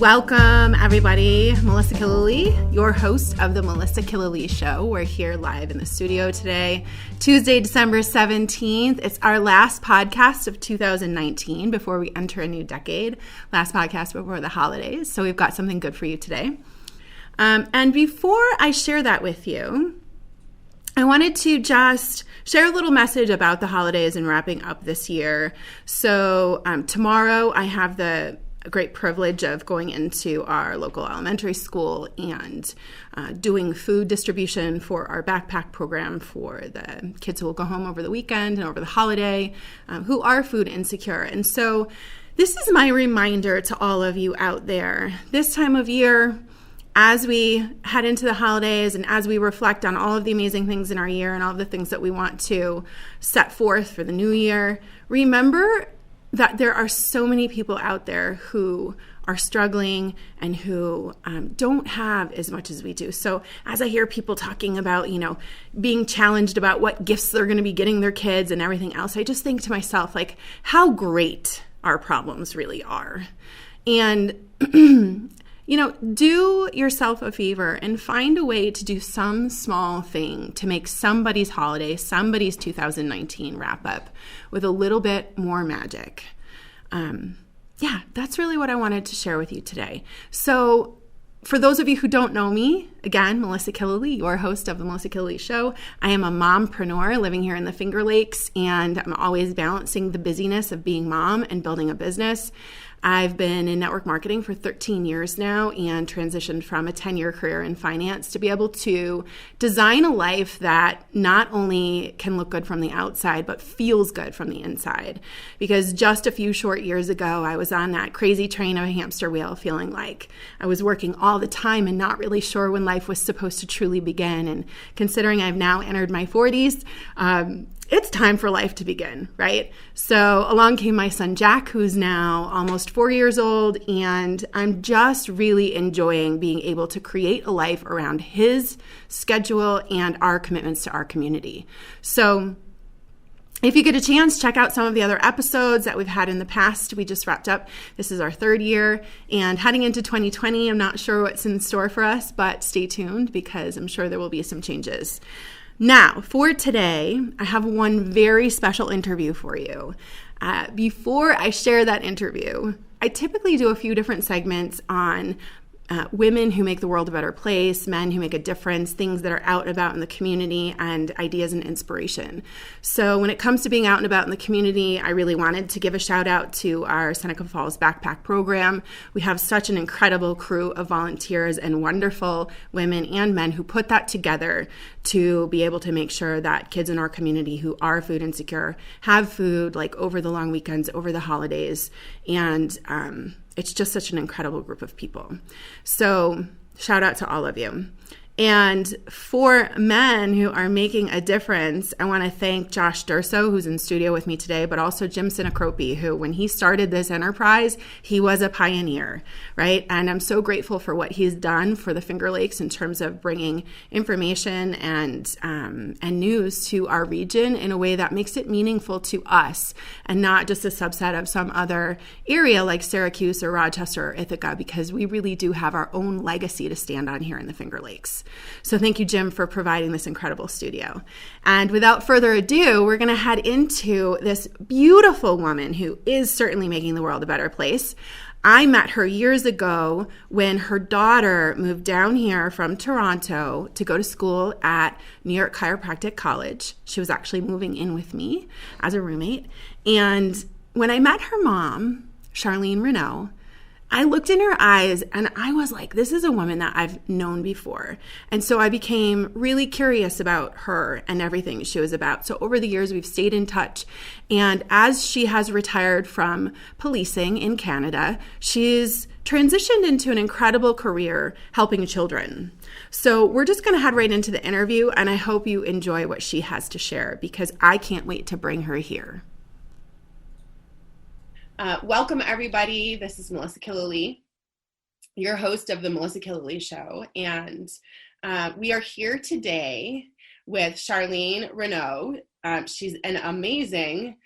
Welcome, everybody. Melissa Killeleagh, your host of the Melissa Killeleagh Show. We're here live in the studio today, Tuesday, December 17th. It's our last podcast of 2019 before we enter a new decade. Last podcast before the holidays. So we've got something good for you today. And before I share that with you, I wanted to just share a little message about the holidays and wrapping up this year. So tomorrow I have the great privilege of going into our local elementary school and doing food distribution for our backpack program for the kids who will go home over the weekend and over the holiday who are food insecure. And so this is my reminder to all of you out there. This time of year, as we head into the holidays and as we reflect on all of the amazing things in our year and all of the things that we want to set forth for the new year, remember that there are so many people out there who are struggling and who don't have as much as we do. So as I hear people talking about, being challenged about what gifts they're going to be getting their kids and everything else, I just think to myself, like, how great our problems really are. And do yourself a favor and find a way to do some small thing to make somebody's holiday, somebody's 2019 wrap up with a little bit more magic. That's really what I wanted to share with you today. So for those of you who don't know me, again, Melissa Killeleagh, your host of the Melissa Killeleagh Show. I am a mompreneur living here in the Finger Lakes, and I'm always balancing the busyness of being mom and building a business. I've been in network marketing for 13 years now and transitioned from a 10-year career in finance to be able to design a life that not only can look good from the outside, but feels good from the inside. Because just a few short years ago, I was on that crazy train of a hamster wheel, feeling like I was working all the time and not really sure when life was supposed to truly begin. And considering I've now entered my 40s, it's time for life to begin, right? So along came my son, Jack, who's now almost 4 years old, and I'm just really enjoying being able to create a life around his schedule and our commitments to our community. So if you get a chance, check out some of the other episodes that we've had in the past. We just wrapped up. This is our third year, and heading into 2020, I'm not sure what's in store for us, but stay tuned because I'm sure there will be some changes. Now, for today, I have one very special interview for you. Before I share that interview, I typically do a few different segments on women who make the world a better place, men who make a difference, things that are out and about in the community, and ideas and inspiration. So when it comes to being out and about in the community, I really wanted to give a shout out to our Seneca Falls backpack program. We have such an incredible crew of volunteers and wonderful women and men who put that together to be able to make sure that kids in our community who are food insecure have food like over the long weekends, over the holidays, and it's just such an incredible group of people. So shout out to all of you. And for men who are making a difference, I want to thank Josh Durso, who's in studio with me today, but also Jim Sinacropi, who when he started this enterprise, he was a pioneer, right? And I'm so grateful for what he's done for the Finger Lakes in terms of bringing information and news to our region in a way that makes it meaningful to us and not just a subset of some other area like Syracuse or Rochester or Ithaca, because we really do have our own legacy to stand on here in the Finger Lakes. So thank you, Jim, for providing this incredible studio. And without further ado, we're going to head into this beautiful woman who is certainly making the world a better place. I met her years ago when her daughter moved down here from Toronto to go to school at New York Chiropractic College. She was actually moving in with me as a roommate. And when I met her mom, Charlene Renaud, I looked in her eyes and I was like, this is a woman that I've known before. And so I became really curious about her and everything she was about. So over the years, we've stayed in touch. And as she has retired from policing in Canada, she's transitioned into an incredible career helping children. So we're just going to head right into the interview, and I hope you enjoy what she has to share because I can't wait to bring her here. Welcome, everybody. This is Melissa Killeleagh, your host of the Melissa Killeleagh Show. And we are here today with Charlene Renaud. She's an amazing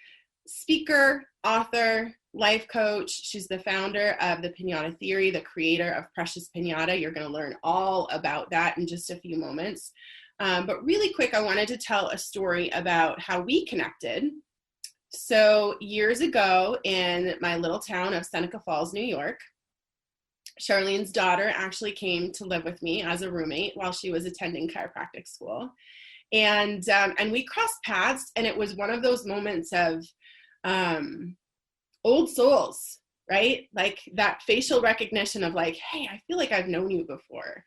speaker, author, life coach. She's the founder of the Piñata Theory, the creator of Precious Piñata. You're going to learn all about that in just a few moments. But really quick, I wanted to tell a story about how we connected. So years ago in my little town of Seneca Falls, New York, Charlene's daughter actually came to live with me as a roommate while she was attending chiropractic school. And we crossed paths, and it was one of those moments of old souls, right? Like that facial recognition of like, hey, I feel like I've known you before.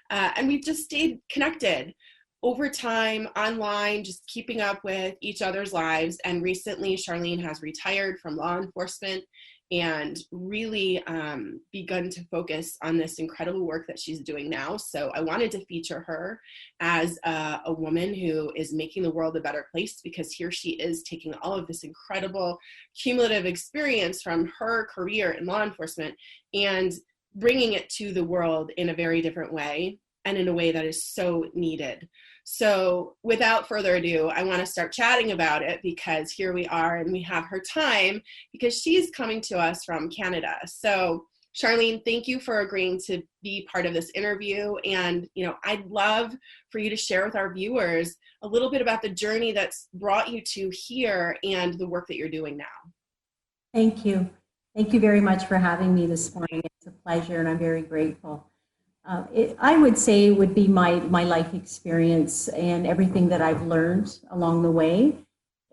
And we've just stayed connected over time, online, just keeping up with each other's lives. And recently, Charlene has retired from law enforcement and really begun to focus on this incredible work that she's doing now. So I wanted to feature her as a woman who is making the world a better place, because here she is taking all of this incredible cumulative experience from her career in law enforcement and bringing it to the world in a very different way, and in a way that is so needed. So without further ado, I want to start chatting about it, because here we are and we have her time because she's coming to us from Canada. So Charlene, thank you for agreeing to be part of this interview. And, I'd love for you to share with our viewers a little bit about the journey that's brought you to here and the work that you're doing now. Thank you. Thank you very much for having me this morning. It's a pleasure, and I'm very grateful. I would say it would be my life experience and everything that I've learned along the way.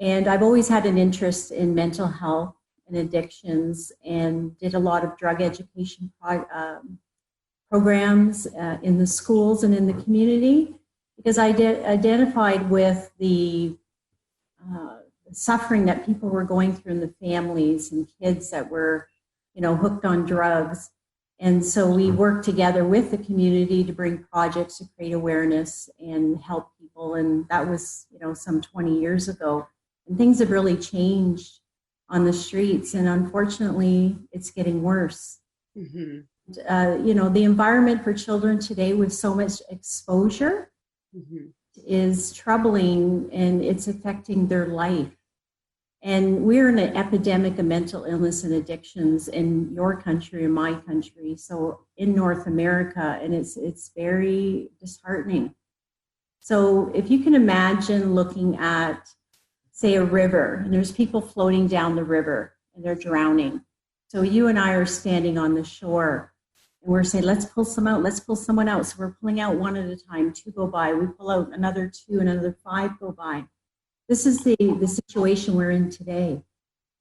And I've always had an interest in mental health and addictions, and did a lot of drug education programs in the schools and in the community, because I identified with the suffering that people were going through in the families and kids that were, hooked on drugs. And so we worked together with the community to bring projects to create awareness and help people. And that was, some 20 years ago. And things have really changed on the streets. And unfortunately, it's getting worse. Mm-hmm. The environment for children today with so much exposure mm-hmm. is troubling, and it's affecting their life. And we're in an epidemic of mental illness and addictions in your country and my country, so in North America, and it's very disheartening. So if you can imagine looking at, say, a river, and there's people floating down the river and they're drowning. So you and I are standing on the shore, and we're saying, let's pull someone out. So we're pulling out one at a time, 2 go by. We pull out another 2, another 5 go by. This is the situation we're in today,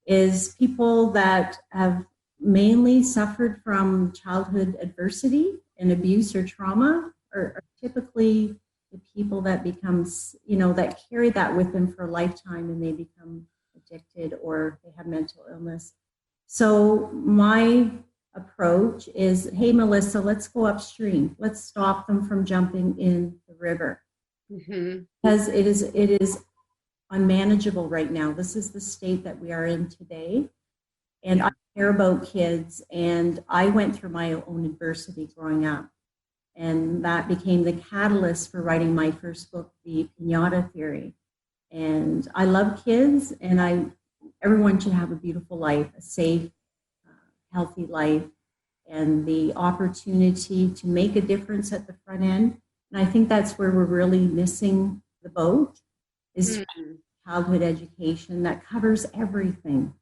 is people that have mainly suffered from childhood adversity and abuse or trauma are typically the people that becomes, that carry that with them for a lifetime, and they become addicted or they have mental illness. So my approach is, hey, Melissa, let's go upstream. Let's stop them from jumping in the river. Mm-hmm. Because it is unmanageable right now. This is the state that we are in today. And I care about kids, and I went through my own adversity growing up. And that became the catalyst for writing my first book, The Piñata Theory. And I love kids, and everyone should have a beautiful life, a safe, healthy life, and the opportunity to make a difference at the front end. And I think that's where we're really missing the boat, is childhood education that covers everything,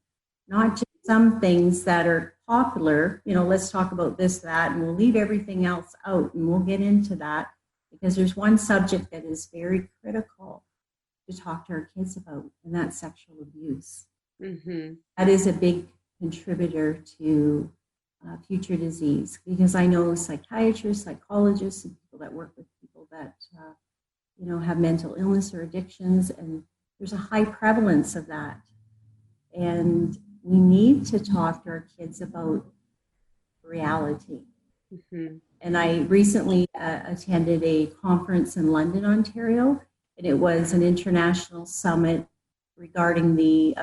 not just some things that are popular, let's talk about this, that, and we'll leave everything else out, and we'll get into that, because there's one subject that is very critical to talk to our kids about, and that's sexual abuse. Mm-hmm. That is a big contributor to future disease, because I know psychiatrists, psychologists, and people that work with people that have mental illness or addictions, and there's a high prevalence of that. And we need to talk to our kids about reality. Mm-hmm. And I recently attended a conference in London, Ontario, and it was an international summit regarding the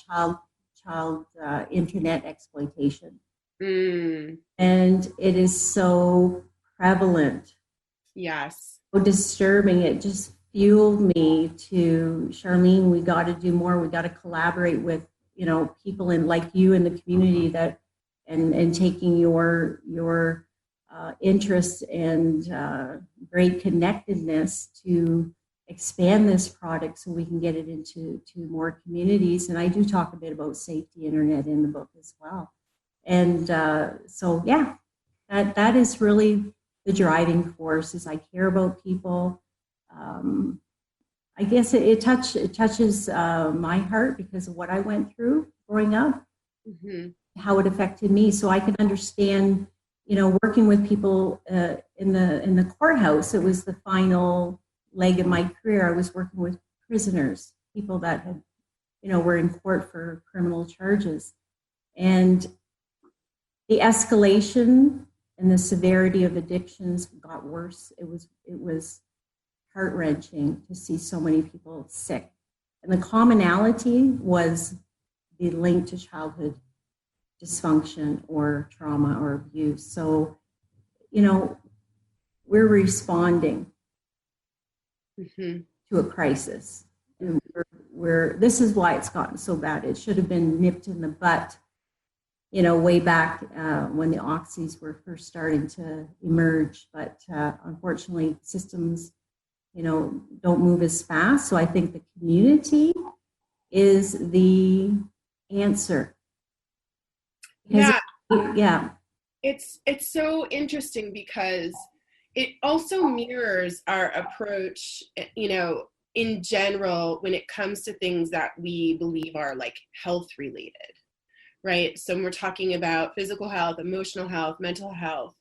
child internet exploitation. Mm. And it is so prevalent. Yes. So disturbing. It just fueled me to, Charlene, we got to do more. We got to collaborate with people in like you in the community that and taking your interest and great connectedness to expand this product so we can get it into more communities. And I do talk a bit about safety internet in the book as well. And so, yeah, that is really the driving force. Is I care about people. I guess it touches my heart because of what I went through growing up, how it affected me. So I can understand, working with people in the courthouse. It was the final leg of my career. I was working with prisoners, people that had, were in court for criminal charges, and the escalation and the severity of addictions got worse. It was heart-wrenching to see so many people sick. And the commonality was the link to childhood dysfunction or trauma or abuse. So, we're responding to a crisis. And this is why it's gotten so bad. It should have been nipped in the butt, way back when the oxys were first starting to emerge. But unfortunately, systems don't move as fast. So I think the community is the answer. Yeah. It's so interesting because it also mirrors our approach, in general, when it comes to things that we believe are like health related, right? So when we're talking about physical health, emotional health, mental health,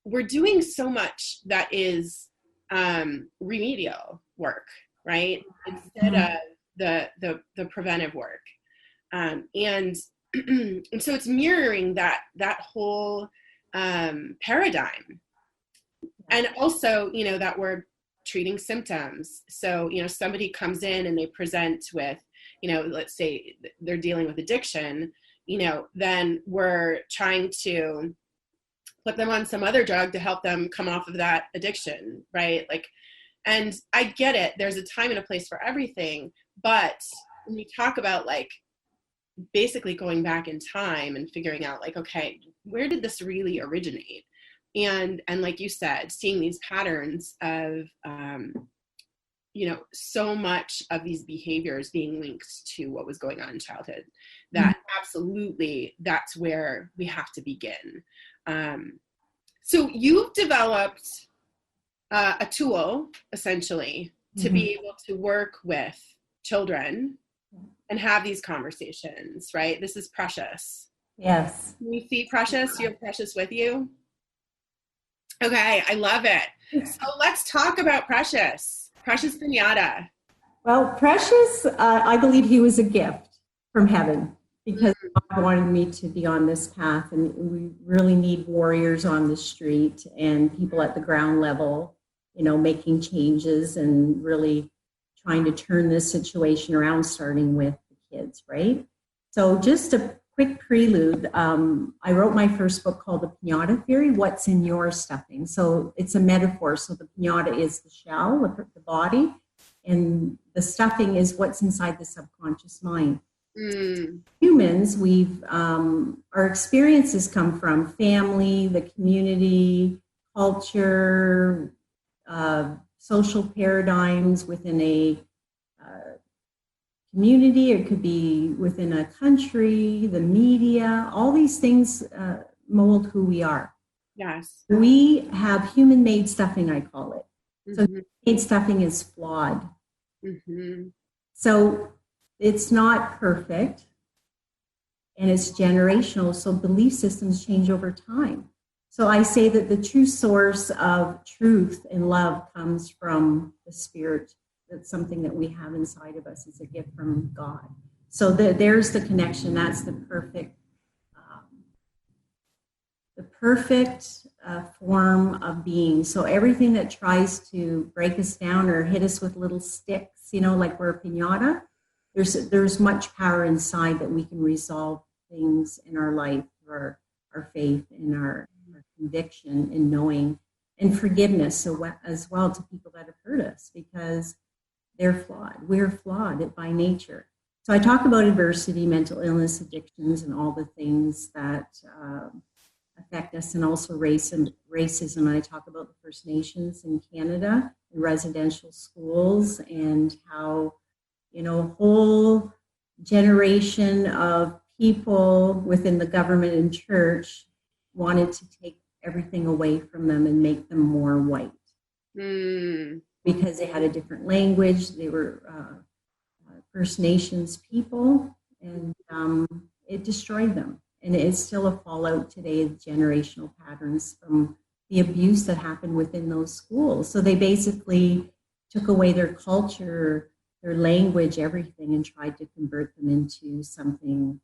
we're doing so much that is remedial work, right? Instead of the preventive work. And so it's mirroring that whole paradigm. And also, that we're treating symptoms. So, somebody comes in and they present with, let's say they're dealing with addiction, then we're trying to put them on some other drug to help them come off of that addiction, right? And I get it. There's a time and a place for everything. But when you talk about basically going back in time and figuring out okay, where did this really originate? And like you said, seeing these patterns of, so much of these behaviors being linked to what was going on in childhood, that absolutely, that's where we have to begin. So you've developed a tool, essentially, to be able to work with children and have these conversations, right? This is Precious. Yes. Can you see Precious? Do you have Precious with you? Okay, I love it. So let's talk about Precious Piñata. Well, Precious, I believe he was a gift from heaven because God wanted me to be on this path, and we really need warriors on the street and people at the ground level, making changes and really trying to turn this situation around, starting with the kids, right? So just a quick prelude, I wrote my first book called The Piñata Theory, What's in Your Stuffing? So it's a metaphor. So the piñata is the shell, the body, and the stuffing is what's inside the subconscious mind. Humans, our experiences come from family, the community, culture, social paradigms within a community. It could be within a country, the media. All these things mold who we are. Yes. We have human-made stuffing, I call it. So human-made stuffing is flawed. So it's not perfect, and it's generational. So belief systems change over time. So I say that the true source of truth and love comes from the spirit. That's something that we have inside of us. It's a gift from God. So there's the connection. That's the perfect form of being. So everything that tries to break us down or hit us with little sticks, like we're a piñata, there's much power inside that we can resolve things in our life through our faith and our conviction in knowing, and forgiveness as well to people that have hurt us, because they're flawed. We're flawed by nature. So I talk about adversity, mental illness, addictions, and all the things that affect us, and also race and racism. I talk about the First Nations in Canada, in residential schools, and how, a whole generation of people within the government and church wanted to take everything away from them and make them more white. Because they had a different language. They were First Nations people, and it destroyed them. And it's still a fallout today of generational patterns from the abuse that happened within those schools. So they basically took away their culture, their language, everything, and tried to convert them into something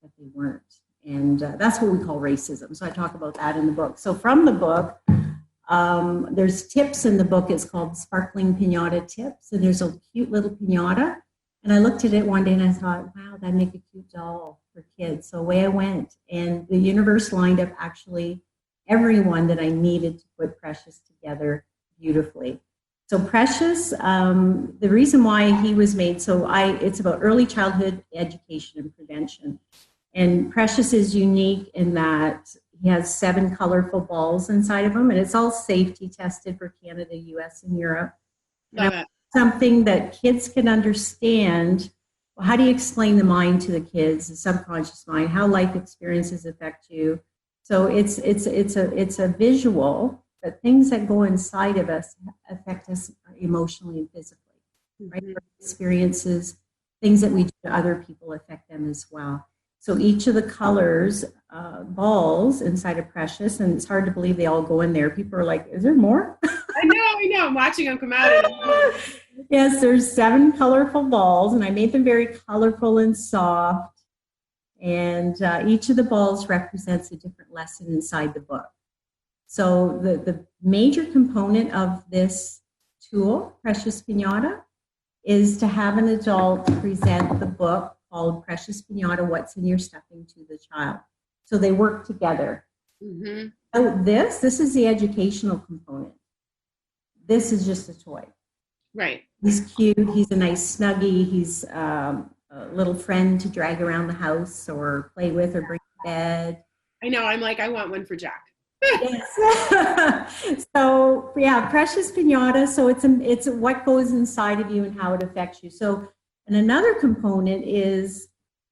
that they weren't. And that's what we call racism. So I talk about that in the book. So from the book, there's tips in the book. It's called Sparkling Piñata Tips. And there's a cute little piñata. And I looked at it one day and I thought, wow, that'd make a cute doll for kids. So away I went. And the universe lined up actually everyone that I needed to put Precious together beautifully. So Precious, the reason why he was made, it's about early childhood education and prevention. And Precious is unique in that he has 7 colorful balls inside of him, and it's all safety tested for Canada, US, and Europe. Love it. Something that kids can understand. Well, how do you explain the mind to the kids, the subconscious mind, how life experiences affect you? So it's a visual that things that go inside of us affect us emotionally and physically, right? Our experiences, things that we do to other people affect them as well. So each of the colors, balls inside of Precious, and it's hard to believe they all go in there. People are like, is there more? I know. I'm watching them come out. Yes, there's 7 colorful balls, and I made them very colorful and soft. And each of the balls represents a different lesson inside the book. So the major component of this tool, Precious Piñata, is to have an adult present the book called Precious Piñata, What's in Your Stuffing, to the child. So they work together. So this is the educational component. This is just a toy. Right. He's cute. He's a nice snuggie. He's a little friend to drag around the house or play with or bring to bed. I know. I'm like, I want one for Jack. Yes. So yeah, Precious Piñata. So it's what goes inside of you and how it affects you. So, and another component is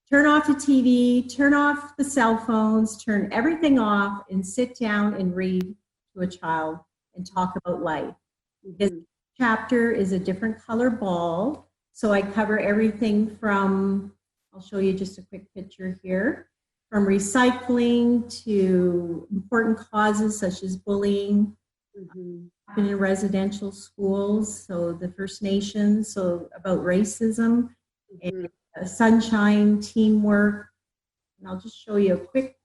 turn off the TV, turn off the cell phones, turn everything off, and sit down and read to a child and talk about life. This chapter is a different color ball. So I cover everything from, I'll show you just a quick picture here, from recycling to important causes such as bullying, in residential schools, so the First Nations, so about racism, and sunshine, teamwork. And I'll just show you a quick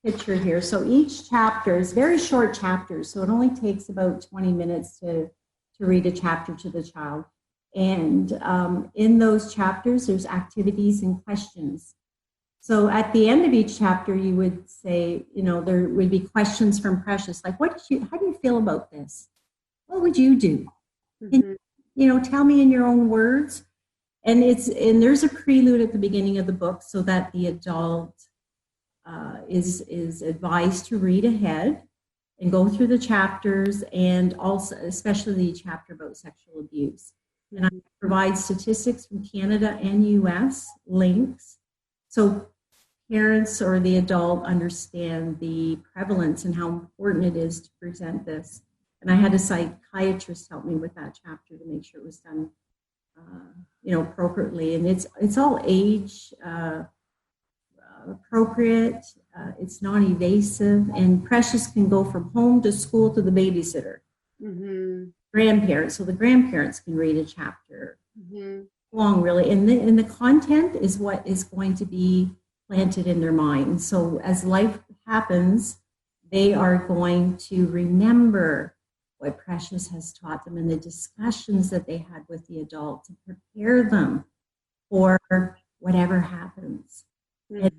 picture here. So each chapter is very short chapters, so it only takes about 20 minutes to read a chapter to the child. And in those chapters, there's activities and questions. So at the end of each chapter, you would say, there would be questions from Precious, like, how do you feel about this? What would you do? And, tell me in your own words. And there's a prelude at the beginning of the book so that the adult is advised to read ahead and go through the chapters, and also especially the chapter about sexual abuse. And I provide statistics from Canada and US, links, so parents or the adult understand the prevalence and how important it is to present this. And I had a psychiatrist help me with that chapter to make sure it was done appropriately. And it's all age appropriate. It's non-evasive, and Precious can go from home to school to the babysitter. Grandparents, so the grandparents can read a chapter. Long, really, and the content is what is going to be planted in their mind. So as life happens, they are going to remember what Precious has taught them and the discussions that they had with the adult to prepare them for whatever happens. And,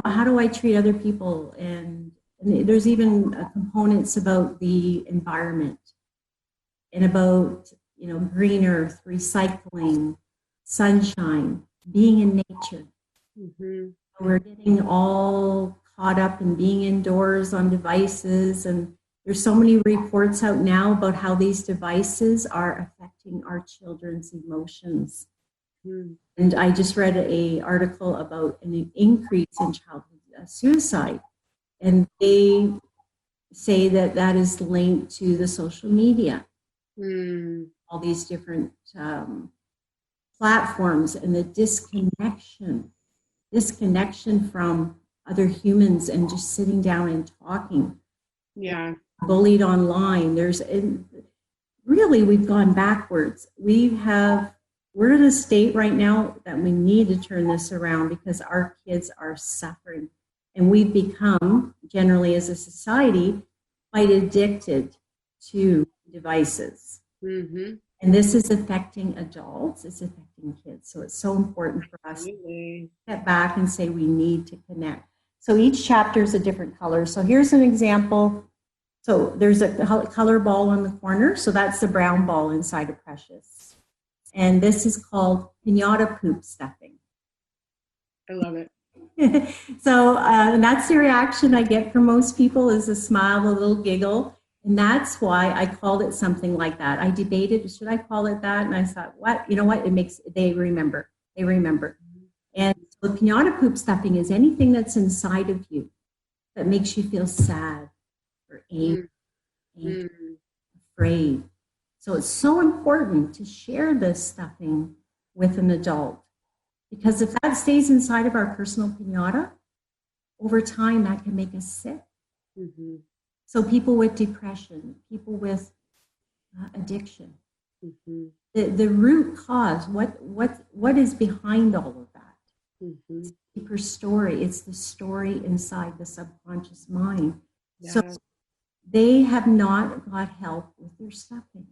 how do I treat other people? And there's even components about the environment and about, green earth, recycling, sunshine. being in nature. Mm-hmm. We're getting all caught up in being indoors on devices, and there's so many reports out now about how these devices are affecting our children's emotions. Mm. And I just read an article about an increase in childhood suicide, and they say that that is linked to the social media, all these different platforms, and the disconnection from other humans and just sitting down and talking. Yeah. Bullied online. Really, we've gone backwards. We're in a state right now that we need to turn this around because our kids are suffering. And we've become, generally as a society, quite addicted to devices. Mm-hmm. And this is affecting adults, it's affecting kids. So it's so important for us to step back and say we need to connect. So each chapter is a different color. So here's an example. So there's a color ball on the corner. So that's the brown ball inside of Precious. And this is called Piñata poop stuffing. I love it. So and that's the reaction I get from most people is a smile, a little giggle. And that's why I called it something like that. I debated, should I call it that? And I thought, what? You know what? They remember. And so the Piñata poop stuffing is anything that's inside of you that makes you feel sad or angry, afraid. So it's so important to share this stuffing with an adult. Because if that stays inside of our personal piñata, over time that can make us sick. Mm-hmm. So people with depression, people with addiction, the root cause, what is behind all of that? Mm-hmm. It's a deeper story. It's the story inside the subconscious mind. Yeah. So they have not got help with their stuffing,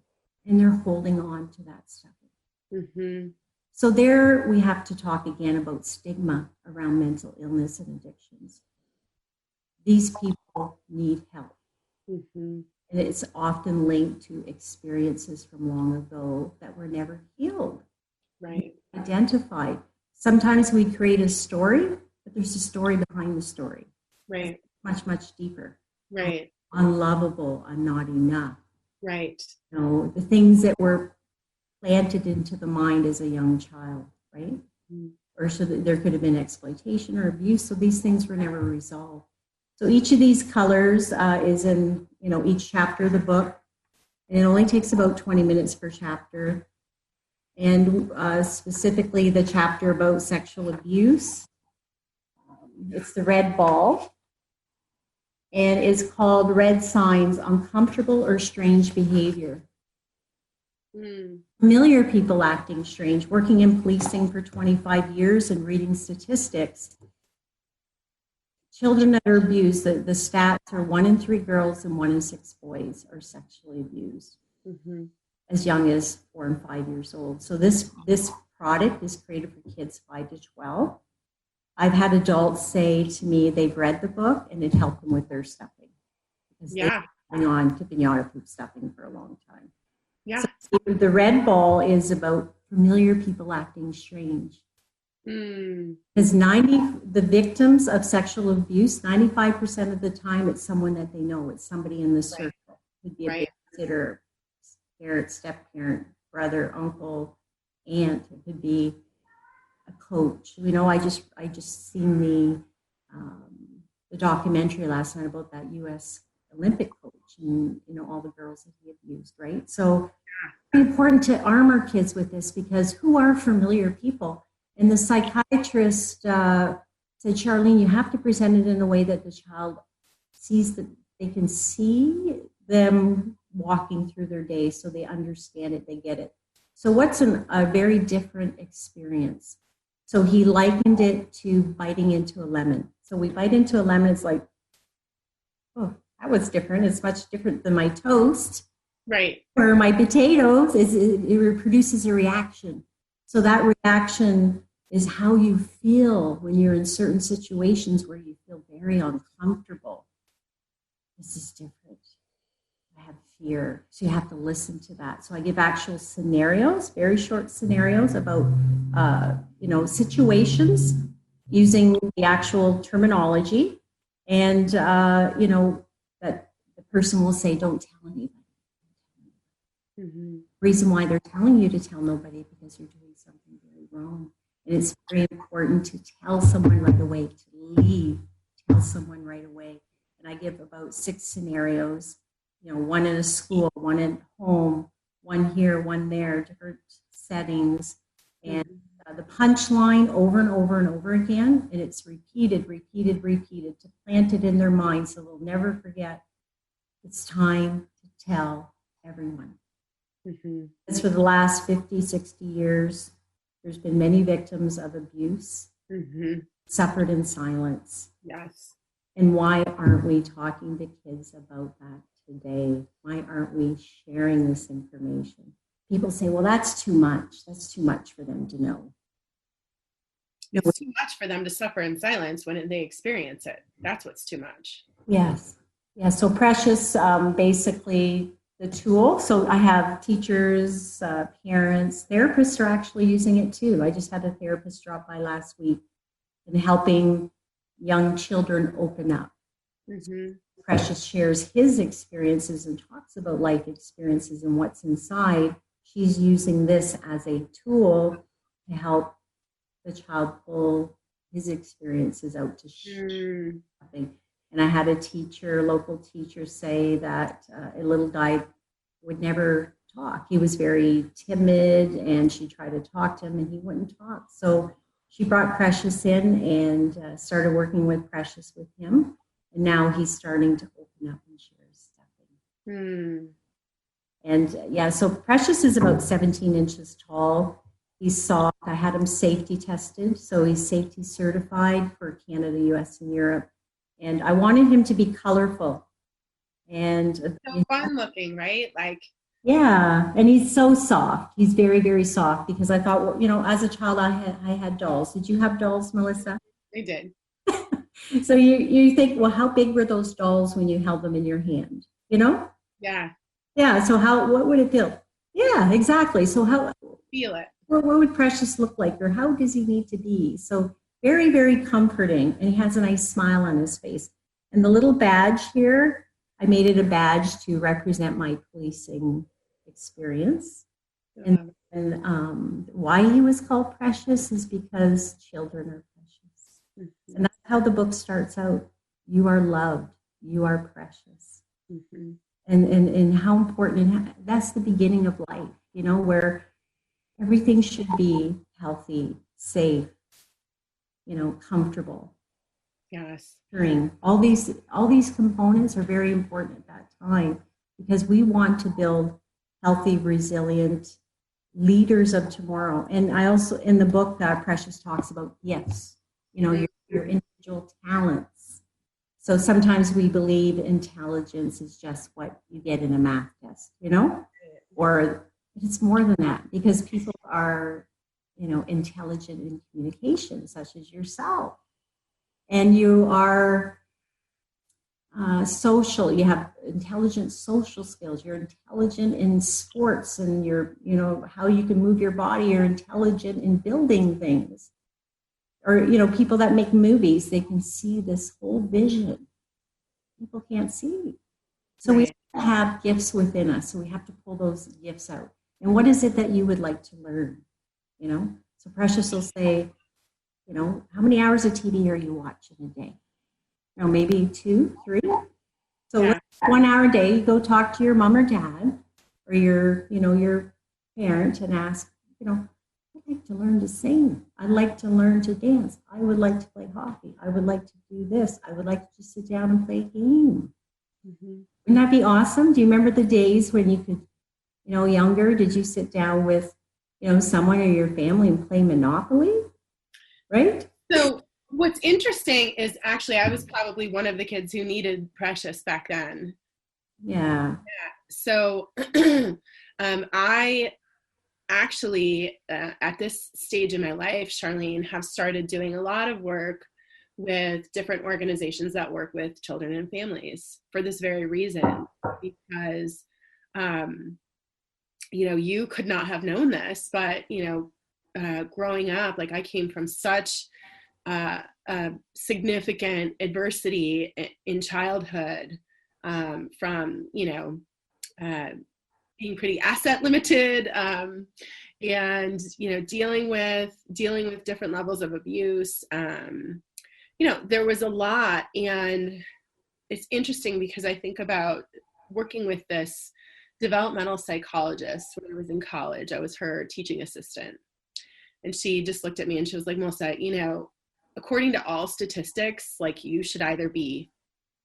and they're holding on to that stuffing. Mm-hmm. So there we have to talk again about stigma around mental illness and addictions. These people need help. Mm-hmm. And it's often linked to experiences from long ago that were never healed. Right. Identified. Sometimes we create a story, but there's a story behind the story. Right. It's much, much deeper. Right. Unlovable, I'm not enough. Right. You know, the things that were planted into the mind as a young child, right? Mm-hmm. Or so that there could have been exploitation or abuse, so these things were never resolved. So each of these colors is in, each chapter of the book, and it only takes about 20 minutes per chapter. And specifically the chapter about sexual abuse, it's the red ball, and it's called Red Signs: Uncomfortable or Strange Behavior. Familiar people acting strange. Working in policing for 25 years and reading statistics, children that are abused, the stats are 1 in 3 girls and 1 in 6 boys are sexually abused as young as 4 and 5 years old. So this product is created for kids 5 to 12. I've had adults say to me they've read the book and it helped them with their stuffing. Because they've been on to Piñata poop stuffing for a long time. Yeah. So the red ball is about familiar people acting strange. Because the victims of sexual abuse, 95% of the time, it's someone that they know. It's somebody in the circle. It could be a babysitter, parent, step-parent, brother, uncle, aunt. It could be a coach. I just seen the documentary last night about that U.S. Olympic coach and all the girls that he abused, right? So it's important to arm our kids with this, because who are familiar people? And the psychiatrist said, Charlene, you have to present it in a way that the child sees that they can see them walking through their day, so they understand it, they get it. So what's a very different experience? So he likened it to biting into a lemon. So we bite into a lemon, it's like, oh, that was different. It's much different than my toast. Right. Or my potatoes. It produces a reaction. So that reaction is how you feel when you're in certain situations where you feel very uncomfortable. This is different. I have fear. So you have to listen to that. So I give actual scenarios, very short scenarios about, situations using the actual terminology. And, that the person will say, don't tell anybody. Reason why they're telling you to tell nobody, because you're doing something very wrong. And it's very important to tell someone right away, to leave, tell someone right away. And I give about 6 scenarios, one in a school, one at home, one here, one there, different settings. And the punchline over and over and over again, and it's repeated to plant it in their mind so they'll never forget. It's time to tell everyone. Because for the last 50, 60 years, there's been many victims of abuse, suffered in silence. Yes. And why aren't we talking to kids about that today? Why aren't we sharing this information? People say, well, that's too much. That's too much for them to know. It's too much for them to suffer in silence when they experience it. That's what's too much. Yes. Yeah. So Precious, basically the tool. So I have teachers, parents, therapists are actually using it too. I just had a therapist drop by last week and helping young children open up. Precious shares his experiences and talks about life experiences and what's inside. She's using this as a tool to help the child pull his experiences out to share something. And I had a teacher, local teacher, say that a little guy would never talk. He was very timid, and she tried to talk to him, and he wouldn't talk. So she brought Precious in and started working with Precious with him. And now he's starting to open up and share stuff. And so Precious is about 17 inches tall. He's soft. I had him safety tested, so he's safety certified for Canada, US, and Europe. And I wanted him to be colorful. And so fun looking, right? Yeah, and he's so soft. He's very, very soft, because I thought, well, as a child, I had dolls. Did you have dolls, Melissa? I did. So you think, well, how big were those dolls when you held them in your hand? Yeah. Yeah. So what would it feel? Yeah, exactly. So how feel it? What would Precious look like, or how does he need to be? So very, very comforting, and he has a nice smile on his face. And the little badge here, I made it a badge to represent my policing experience. And why he was called Precious is because children are precious. And that's how the book starts out. You are loved. You are precious. And how important, and that's the beginning of life, where everything should be healthy, safe, comfortable. Yes. All these components are very important at that time, because we want to build healthy, resilient leaders of tomorrow. And I also, in the book, Precious talks about gifts, your individual talents. So sometimes we believe intelligence is just what you get in a math test, or it's more than that, because people are, intelligent in communication, such as yourself. And you are social. You have intelligent social skills. You're intelligent in sports, and you're, how you can move your body. You're intelligent in building things. Or, people that make movies, they can see this whole vision. People can't see. So we have gifts within us. So we have to pull those gifts out. And what is it that you would like to learn? So Precious will say, how many hours of TV are you watching a day? Maybe 2, 3. So 1 hour a day, you go talk to your mom or dad, or your parent, and ask, I'd like to learn to sing. I'd like to learn to dance. I would like to play hockey. I would like to do this. I would like to just sit down and play a game. Wouldn't that be awesome? Do you remember the days when you could, younger, did you sit down with, someone or your family and play Monopoly? Right? So what's interesting is actually I was probably one of the kids who needed Precious back then. Yeah. So I actually, at this stage in my life, Charlene, have started doing a lot of work with different organizations that work with children and families for this very reason, because You could not have known this, but, growing up, like I came from such significant adversity in childhood, from, being pretty asset limited, and, dealing with different levels of abuse. There was a lot, and it's interesting because I think about working with this developmental psychologist when I was in college. I was her teaching assistant. And she just looked at me and she was like, Melissa, according to all statistics, like you should either be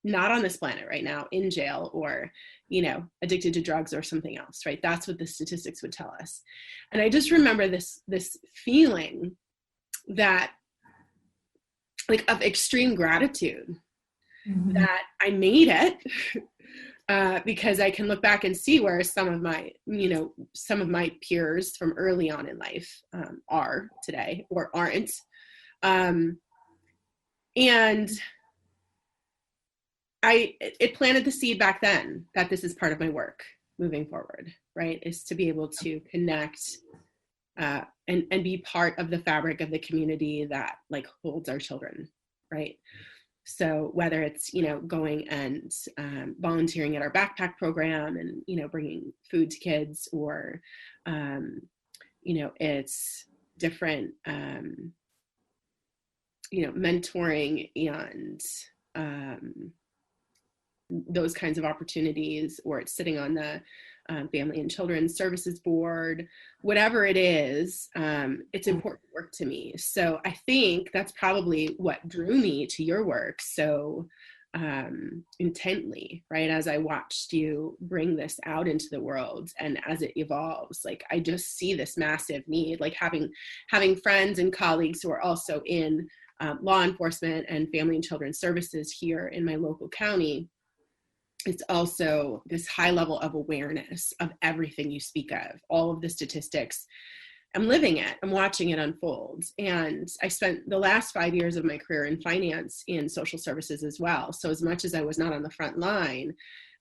not on this planet right now, in jail, or, addicted to drugs or something else, right? That's what the statistics would tell us. And I just remember this feeling that, like, of extreme gratitude that I made it, because I can look back and see where some of my peers from early on in life are today or aren't. And it planted the seed back then that this is part of my work moving forward, right? Is to be able to connect and be part of the fabric of the community that, like, holds our children, right? So whether it's, going and volunteering at our backpack program and, bringing food to kids, or, it's different, mentoring and those kinds of opportunities, or it's sitting on the Family and Children's Services Board, whatever it is, it's important work to me. So I think that's probably what drew me to your work so intently, right? As I watched you bring this out into the world, and as it evolves, like, I just see this massive need, like having friends and colleagues who are also in law enforcement and family and children's services here in my local county. It's also this high level of awareness of everything you speak of, all of the statistics. I'm living it, I'm watching it unfold. And I spent the last 5 years of my career in finance in social services as well. So as much as I was not on the front line,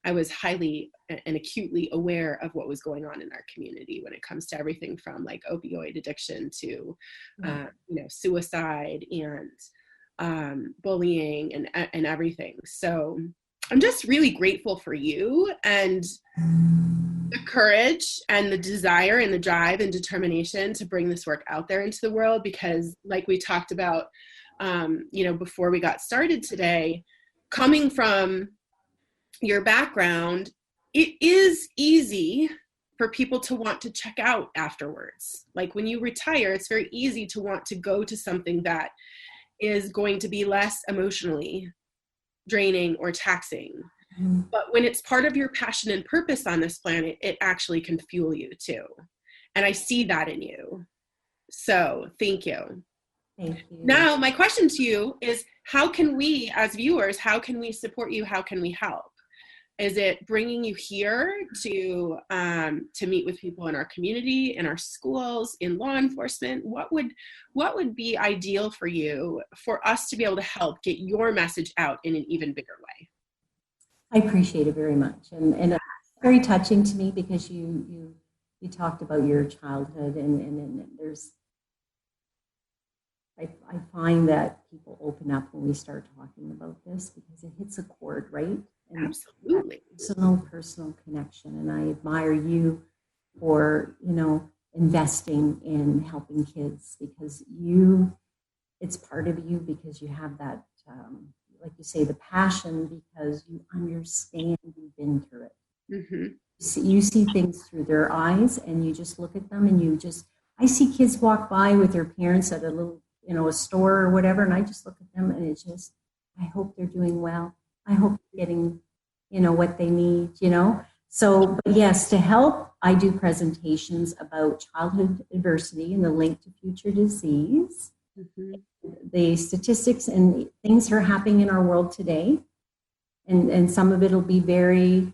I was highly and acutely aware of what was going on in our community when it comes to everything from, like, opioid addiction to, suicide and bullying and everything. So I'm just really grateful for you and the courage and the desire and the drive and determination to bring this work out there into the world, because, like we talked about, before we got started today, coming from your background, it is easy for people to want to check out afterwards. Like, when you retire, it's very easy to want to go to something that is going to be less emotionally draining or taxing. But when it's part of your passion and purpose on this planet, it actually can fuel you too. And I see that in you. So thank you. Thank you. Now, my question to you is, how can we, as viewers, how can we support you? How can we help? Is it bringing you here to meet with people in our community, in our schools, in law enforcement? What would be ideal for you, for us to be able to help get your message out in an even bigger way? I appreciate it very much, and it's very touching to me, because you talked about your childhood, and there's, I find that people open up when we start talking about this, because it hits a chord, right? And absolutely. Personal connection. And I admire you for, investing in helping kids, because it's part of you, because you have that, like you say, the passion, because you understand, you've been through it. Mm-hmm. You see things through their eyes, and you just look at them, and I see kids walk by with their parents at a little, a store or whatever, and I just look at them, and it's just, I hope they're doing well. I hope they're getting, what they need, So, but yes, to help, I do presentations about childhood adversity and the link to future disease, the statistics and things that are happening in our world today. And some of it will be very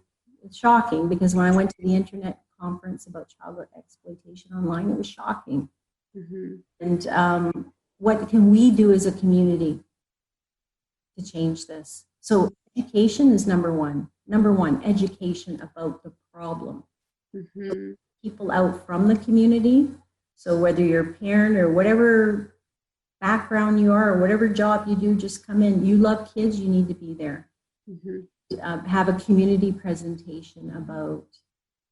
shocking, because when I went to the internet conference about childhood exploitation online, it was shocking. And what can we do as a community to change this? So Education is number one. Number one, education about the problem. Mm-hmm. People out from the community. So whether you're a parent or whatever background you are or whatever job you do, just come in. You love kids, you need to be there. Mm-hmm. Have a community presentation about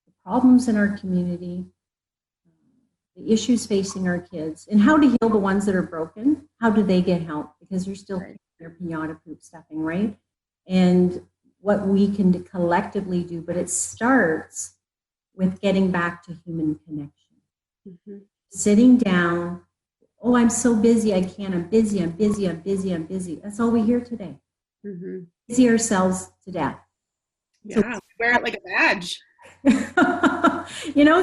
the problems in our community, the issues facing our kids, and how to heal the ones that are broken. How do they get help? Because they're still their piñata poop stuffing, right? And what we can collectively do, but it starts with getting back to human connection. Mm-hmm. Sitting down, oh, I'm so busy, I can't, I'm busy, I'm busy, I'm busy, I'm busy. That's all we hear today. Mm-hmm. Busy ourselves to death. Yeah, so, wear it like a badge.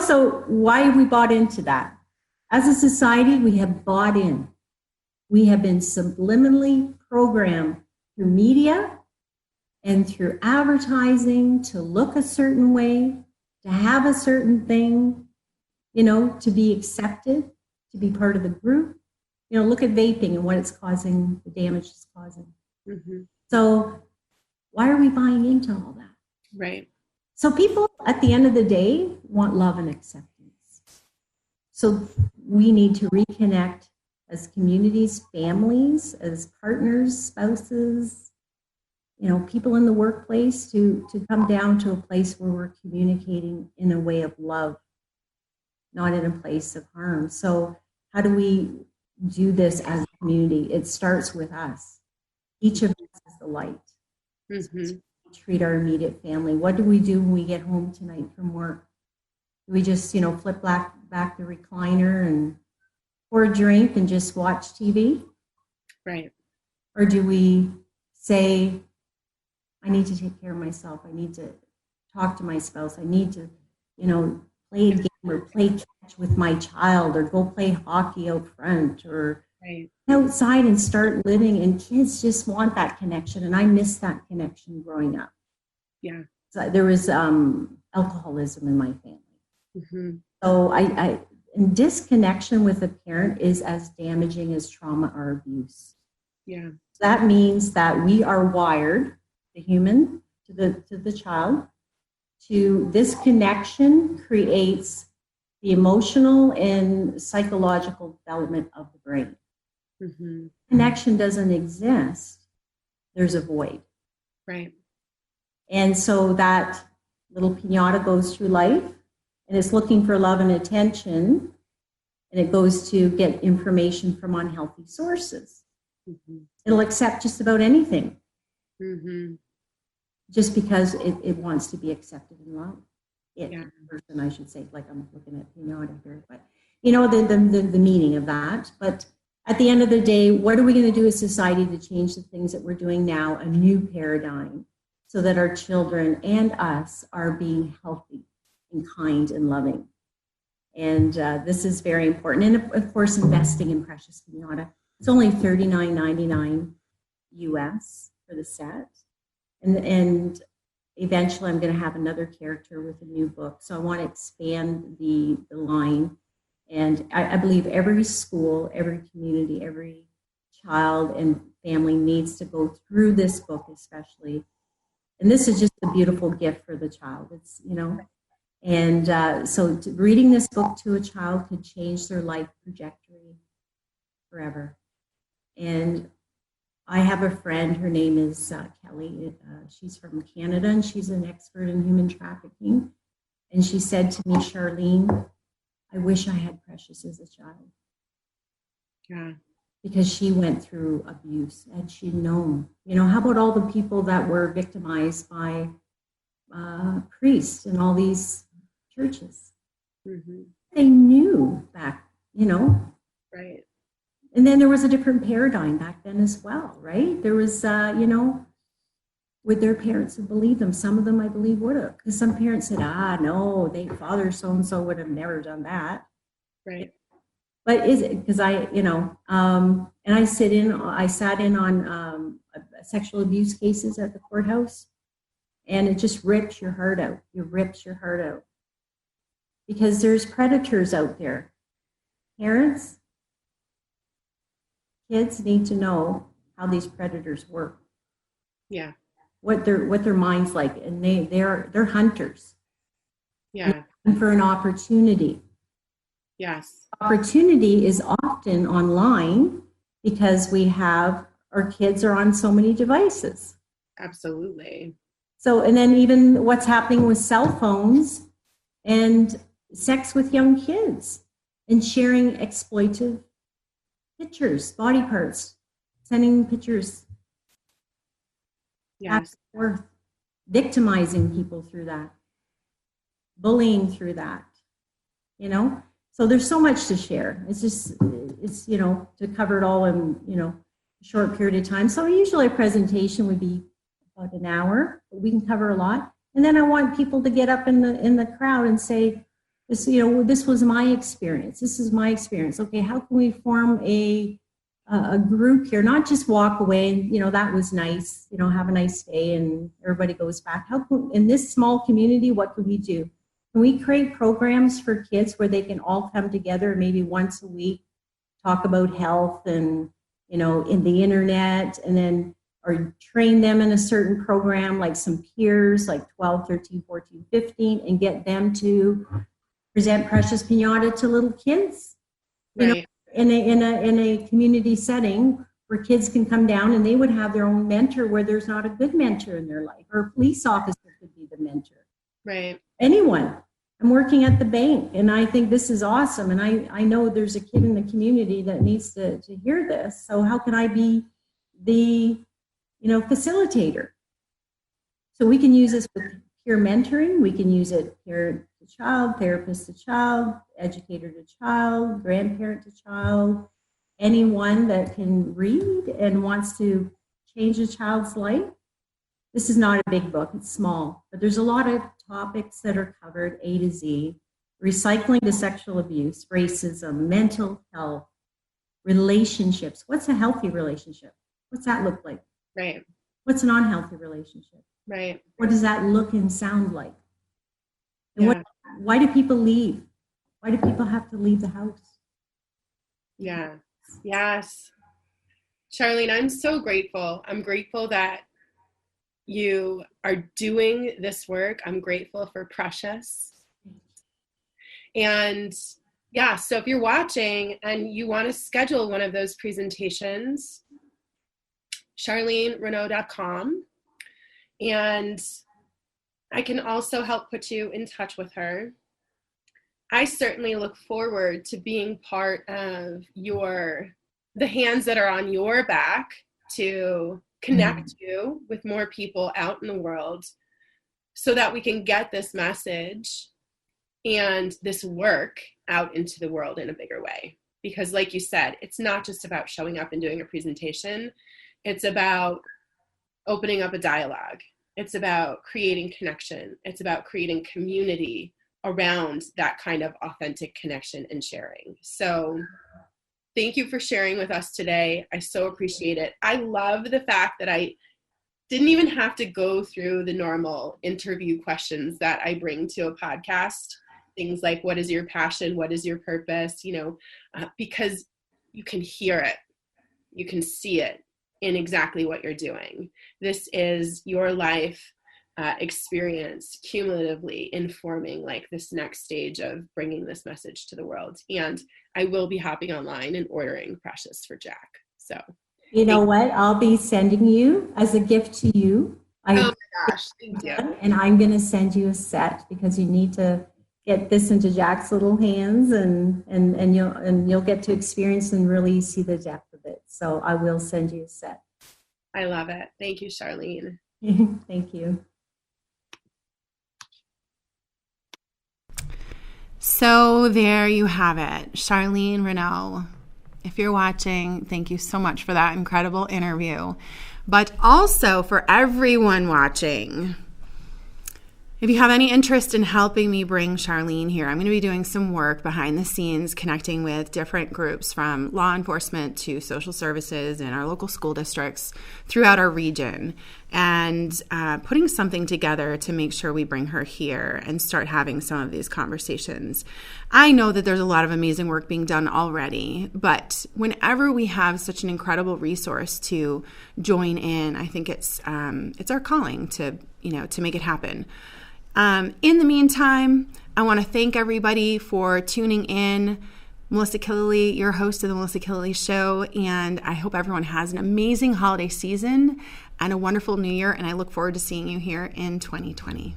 So why have we bought into that? As a society, we have bought in. We have been subliminally programmed through media and through advertising to look a certain way, to have a certain thing, to be accepted, to be part of the group. Look at vaping and what it's causing, the damage it's causing. Mm-hmm. So why are we buying into all that? Right. So people, at the end of the day, want love and acceptance. So we need to reconnect as communities, families, as partners, spouses, people in the workplace to come down to a place where we're communicating in a way of love, not in a place of harm. So how do we do this as a community? It starts with us. Each of us is the light. Mm-hmm. Treat our immediate family. What do we do when we get home tonight from work? Do we just, flip back the recliner and pour a drink and just watch TV? Right. Or do we say, I need to take care of myself. I need to talk to my spouse. I need to, play a game or play catch with my child or go play hockey out front or outside and start living. And kids just want that connection. And I miss that connection growing up. Yeah. So there was alcoholism in my family. Mm-hmm. So and disconnection with a parent is as damaging as trauma or abuse. Yeah. That means that we are wired, the human to the child, to this connection creates the emotional and psychological development of the brain. Mm-hmm. Connection doesn't exist, there's a void. Right. And so that little piñata goes through life and it's looking for love and attention, and it goes to get information from unhealthy sources. Mm-hmm. It'll accept just about anything. Mm-hmm. Just because it wants to be accepted and loved. Person, I should say, like I'm looking at piñata here, but the meaning of that. But at the end of the day, what are we going to do as society to change the things that we're doing now, a new paradigm, so that our children and us are being healthy and kind and loving? And this is very important. And of course, investing in precious piñata. It's only $39.99 US for the set. And eventually I'm going to have another character with a new book. So I want to expand the line. And I believe every school, every community, every child and family needs to go through this book especially. And this is just a beautiful gift for the child. It's, and so reading this book to a child could change their life trajectory forever. And I have a friend, her name is Kelly. She's from Canada and she's an expert in human trafficking. And she said to me, Charlene, I wish I had Precious as a child. Yeah. Because she went through abuse and she'd known. How about all the people that were victimized by priests in all these churches? Mm-hmm. They knew back, Right. And then there was a different paradigm back then as well, right? There was, would their parents have believed them? Some of them, I believe, would have. Because some parents said, no, father so-and-so would have never done that. Right. But is it, because and I sat in on sexual abuse cases at the courthouse, and it just rips your heart out. It rips your heart out. Because there's predators out there. Parents, kids need to know how these predators work. Yeah. what their mind's like, and they're hunters. Yeah. And for an opportunity. Yes. Opportunity is often online because our kids are on so many devices. Absolutely. So, and then even what's happening with cell phones and sex with young kids and sharing exploitive pictures, body parts, sending pictures. Yes. Worth, victimizing people through that, bullying through that, So there's so much to share. It's to cover it all in, a short period of time. So usually a presentation would be about an hour, but we can cover a lot. And then I want people to get up in the crowd and say, this was my experience. This is my experience. Okay, how can we form a group here? Not just walk away and, that was nice, have a nice day and everybody goes back. In this small community, what can we do? Can we create programs for kids where they can all come together maybe once a week, talk about health and, in the internet, and then or train them in a certain program, like some peers, like 12, 13, 14, 15, and get them to present Precious Piñata to little kids, right. In a community setting where kids can come down and they would have their own mentor where there's not a good mentor in their life, or a police officer could be the mentor. Right. Anyone. I'm working at the bank, and I think this is awesome. And I know there's a kid in the community that needs to hear this. So how can I be the, facilitator? So we can use this with peer mentoring. We can use it peer to child, therapist to child, educator to child, grandparent to child, anyone that can read and wants to change a child's life. This is not a big book, it's small, but there's a lot of topics that are covered A to Z: recycling to sexual abuse, racism, mental health, relationships. What's a healthy relationship? What's that look like? Right. What's an unhealthy relationship? Right. What does that look and sound like? And why do people leave? Why do people have to leave the house? Yeah. Yes. Charlene, I'm so grateful. I'm grateful that you are doing this work. I'm grateful for Precious. And yeah, so if you're watching and you want to schedule one of those presentations, CharleneRenaud.com. And I can also help put you in touch with her. I certainly look forward to being part of the hands that are on your back to connect you with more people out in the world so that we can get this message and this work out into the world in a bigger way. Because like you said, it's not just about showing up and doing a presentation. It's about opening up a dialogue. It's about creating connection. It's about creating community around that kind of authentic connection and sharing. So thank you for sharing with us today. I so appreciate it. I love the fact that I didn't even have to go through the normal interview questions that I bring to a podcast. Things like, what is your passion? What is your purpose? Because you can hear it. You can see it in exactly what you're doing. This is your life experience cumulatively informing like this next stage of bringing this message to the world. And I will be hopping online and ordering Precious for Jack. So you know what? I'll be sending you as a gift to you. Oh my gosh, thank you. And I'm going to send you a set because you need to get this into Jack's little hands, and you'll get to experience and really see the depth of it. So I will send you a set. I love it. Thank you, Charlene. Thank you. So there you have it, Charlene Renaud. If you're watching, thank you so much for that incredible interview. But also for everyone watching, if you have any interest in helping me bring Charlene here, I'm going to be doing some work behind the scenes connecting with different groups from law enforcement to social services in our local school districts throughout our region. and putting something together to make sure we bring her here and start having some of these conversations. I know that there's a lot of amazing work being done already, but whenever we have such an incredible resource to join in, I think it's our calling to make it happen. In the meantime, I want to thank everybody for tuning in. Melissa Killeleagh, your host of the Melissa Killeleagh Show, and I hope everyone has an amazing holiday season and a wonderful new year, and I look forward to seeing you here in 2020.